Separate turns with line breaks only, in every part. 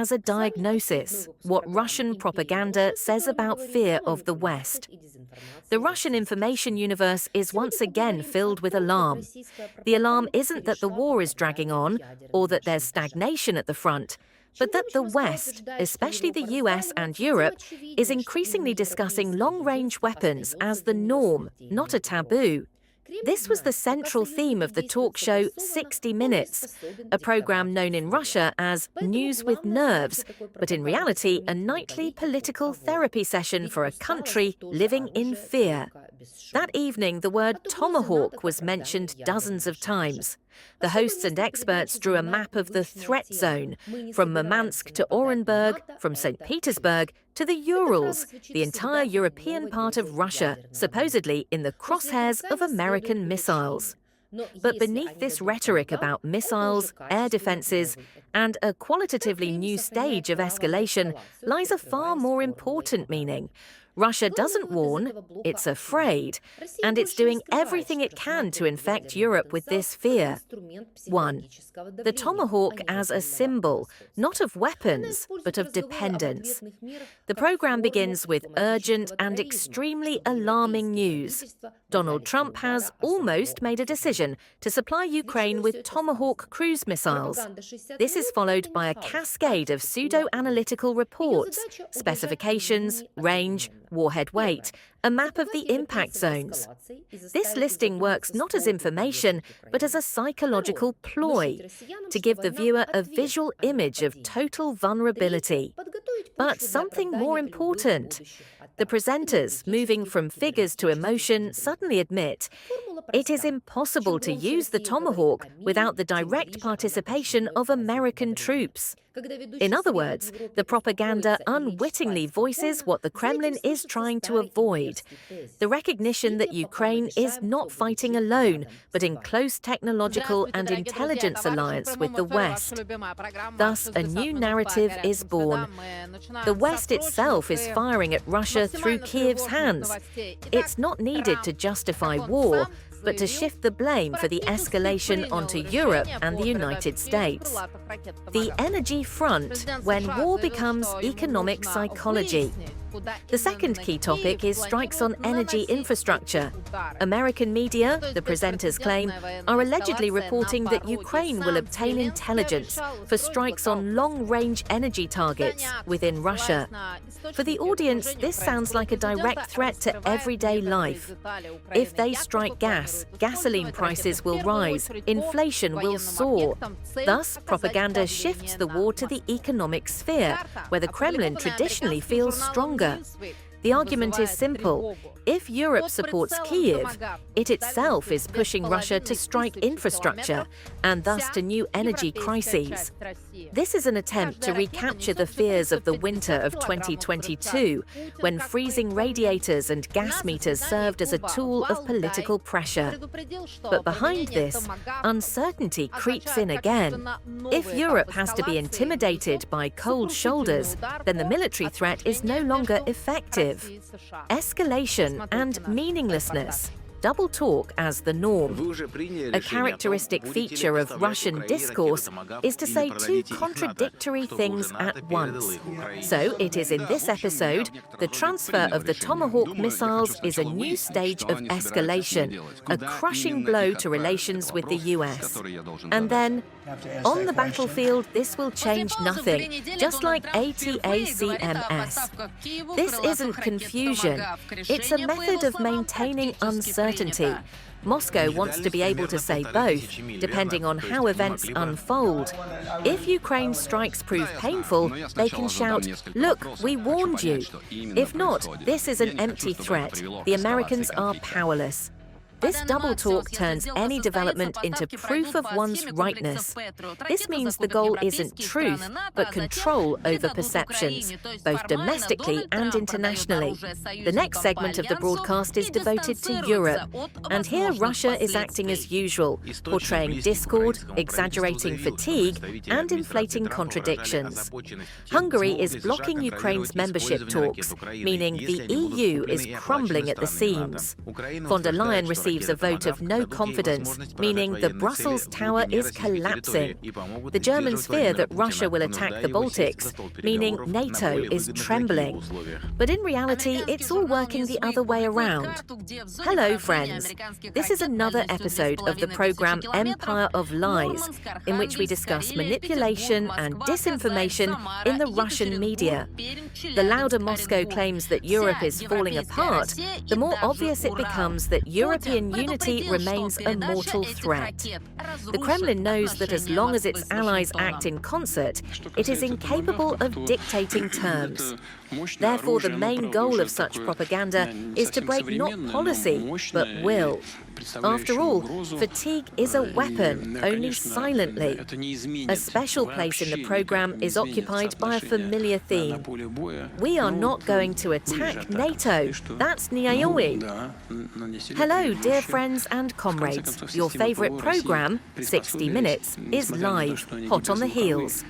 as a diagnosis, what Russian propaganda says about fear of the West. The Russian information universe is once again filled with alarm. The alarm isn't that the war is dragging on or that there's stagnation at the front, but that the West, especially the US and Europe, is increasingly discussing long-range weapons as the norm, not a taboo. This was the central theme of the talk show 60 Minutes, a program known in Russia as News with Nerves, but in reality a nightly political therapy session for a country living in fear. That evening, the word Tomahawk was mentioned dozens of times. The hosts and experts drew a map of the threat zone, from Murmansk to Orenburg, from St. Petersburg to the Urals, the entire European part of Russia, supposedly in the crosshairs of American missiles. But beneath this rhetoric about missiles, air defenses, and a qualitatively new stage of escalation lies a far more important meaning. Russia doesn't warn, it's afraid, and it's doing everything it can to infect Europe with this fear. 1. The Tomahawk as a symbol, not of weapons, but of dependence. The program begins with urgent and extremely alarming news. Donald Trump has almost made a decision to supply Ukraine with Tomahawk cruise missiles. This is followed by a cascade of pseudo-analytical reports, specifications, range, warhead weight, a map of the impact zones. This listing works not as information, but as a psychological ploy, to give the viewer a visual image of total vulnerability. But something more important. The presenters, moving from figures to emotion, suddenly admit it is impossible to use the Tomahawk without the direct participation of American troops. In other words, the propaganda unwittingly voices what the Kremlin is trying to avoid: the recognition that Ukraine is not fighting alone, but in close technological and intelligence alliance with the West. Thus, a new narrative is born. The West itself is firing at Russia through Kiev's hands. It's not needed to justify war, but to shift the blame for the escalation onto Europe and the United States. The energy front, when war becomes economic psychology. The second key topic is strikes on energy infrastructure. American media, the presenters claim, are allegedly reporting that Ukraine will obtain intelligence for strikes on long-range energy targets within Russia. For the audience, this sounds like a direct threat to everyday life. If they strike gas, gasoline prices will rise, inflation will soar. Thus, propaganda shifts the war to the economic sphere, where the Kremlin traditionally feels stronger. The argument is simple. If Europe supports Kyiv, it itself is pushing Russia to strike infrastructure and thus to new energy crises. This is an attempt to recapture the fears of the winter of 2022, when freezing radiators and gas meters served as a tool of political pressure. But behind this, uncertainty creeps in again. If Europe has to be intimidated by cold shoulders, then the military threat is no longer effective. Escalation and meaninglessness. Double talk as the norm. A characteristic feature of Russian discourse is to say two contradictory things at once. So it is in this episode, the transfer of the Tomahawk missiles is a new stage of escalation, a crushing blow to relations with the US. And then, on the battlefield, this will change nothing, just like ATACMS. This isn't confusion. It's a method of maintaining uncertainty. Moscow wants to be able to say both, depending on how events unfold. If Ukraine's strikes prove painful, they can shout, "Look, we warned you." If not, this is an empty threat. The Americans are powerless. This double talk turns any development into proof of one's rightness. This means the goal isn't truth, but control over perceptions, both domestically and internationally. The next segment of the broadcast is devoted to Europe, and here Russia is acting as usual, portraying discord, exaggerating fatigue, and inflating contradictions. Hungary is blocking Ukraine's membership talks, meaning the EU is crumbling at the seams. Von der Leyen received receives a vote of no confidence, meaning the Brussels Tower is collapsing. The Germans fear that Russia will attack the Baltics, meaning NATO is trembling. But in reality, it's all working the other way around. Hello, friends. This is another episode of the program Empire of Lies, in which we discuss manipulation and disinformation in the Russian media. The louder Moscow claims that Europe is falling apart, the more obvious it becomes that European unity remains a mortal threat. The Kremlin knows that as long as its allies act in concert, it is incapable of dictating terms. Therefore, the main goal of such propaganda is to break not policy, but will. After all, fatigue is a weapon, only silently. A special place in the program is occupied by a familiar theme. We are not going to attack NATO. That's Niaoi. Hello, dear friends and comrades. Your favorite program, 60 Minutes, is live, hot on the heels.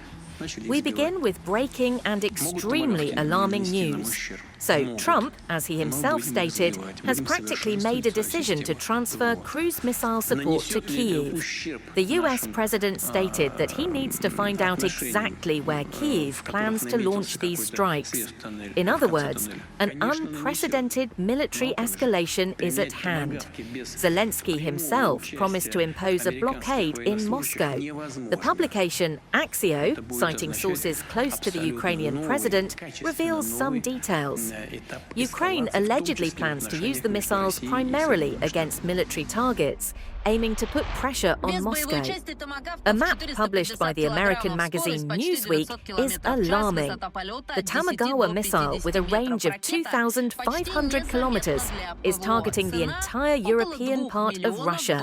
We begin with breaking and extremely alarming news. So Trump, as he himself stated, has practically made a decision to transfer cruise missile support to Kyiv. The US president stated that he needs to find out exactly where Kyiv plans to launch these strikes. In other words, an unprecedented military escalation is at hand. Zelensky himself promised to impose a blockade in Moscow. The publication Axio, citing sources close to the Ukrainian president, reveals some details. Ukraine allegedly plans to use the missiles primarily against military targets, aiming to put pressure on Moscow. A map published by the American magazine Newsweek is alarming. The Tomahawk missile, with a range of 2,500 kilometers, is targeting the entire European part of Russia.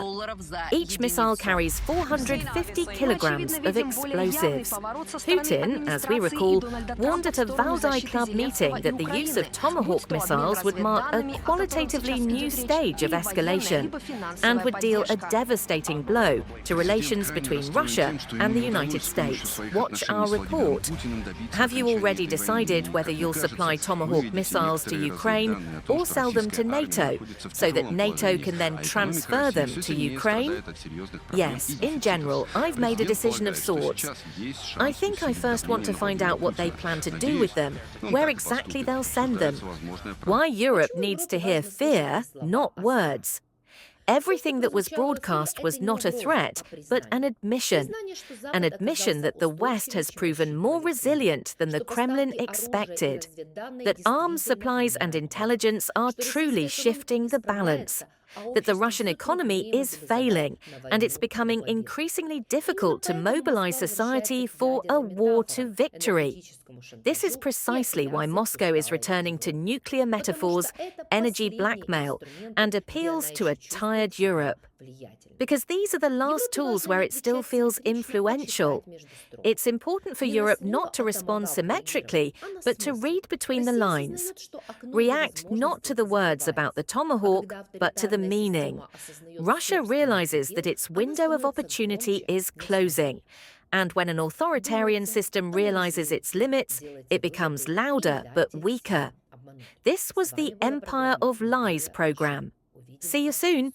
Each missile carries 450 kilograms of explosives. Putin, as we recall, warned at a Valdai Club meeting that the use of Tomahawk missiles would mark a qualitatively new stage of escalation and would deal a devastating blow to relations between Russia and the United States. Watch our report. Have you already decided whether you'll supply Tomahawk missiles to Ukraine or sell them to NATO, so that NATO can then transfer them to Ukraine? Yes, in general, I've made a decision of sorts. I think I first want to find out what they plan to do with them, where exactly they'll send them. Why Europe needs to hear fear, not words. Everything that was broadcast was not a threat, but an admission. An admission that the West has proven more resilient than the Kremlin expected. That arms supplies and intelligence are truly shifting the balance. That the Russian economy is failing, and it's becoming increasingly difficult to mobilize society for a war to victory. This is precisely why Moscow is returning to nuclear metaphors, energy blackmail, and appeals to a tired Europe. Because these are the last tools where it still feels influential. It's important for Europe not to respond symmetrically, but to read between the lines. React not to the words about the Tomahawk, but to the meaning. Russia realizes that its window of opportunity is closing. And when an authoritarian system realizes its limits, it becomes louder but weaker. This was the Empire of Lies program. See you soon.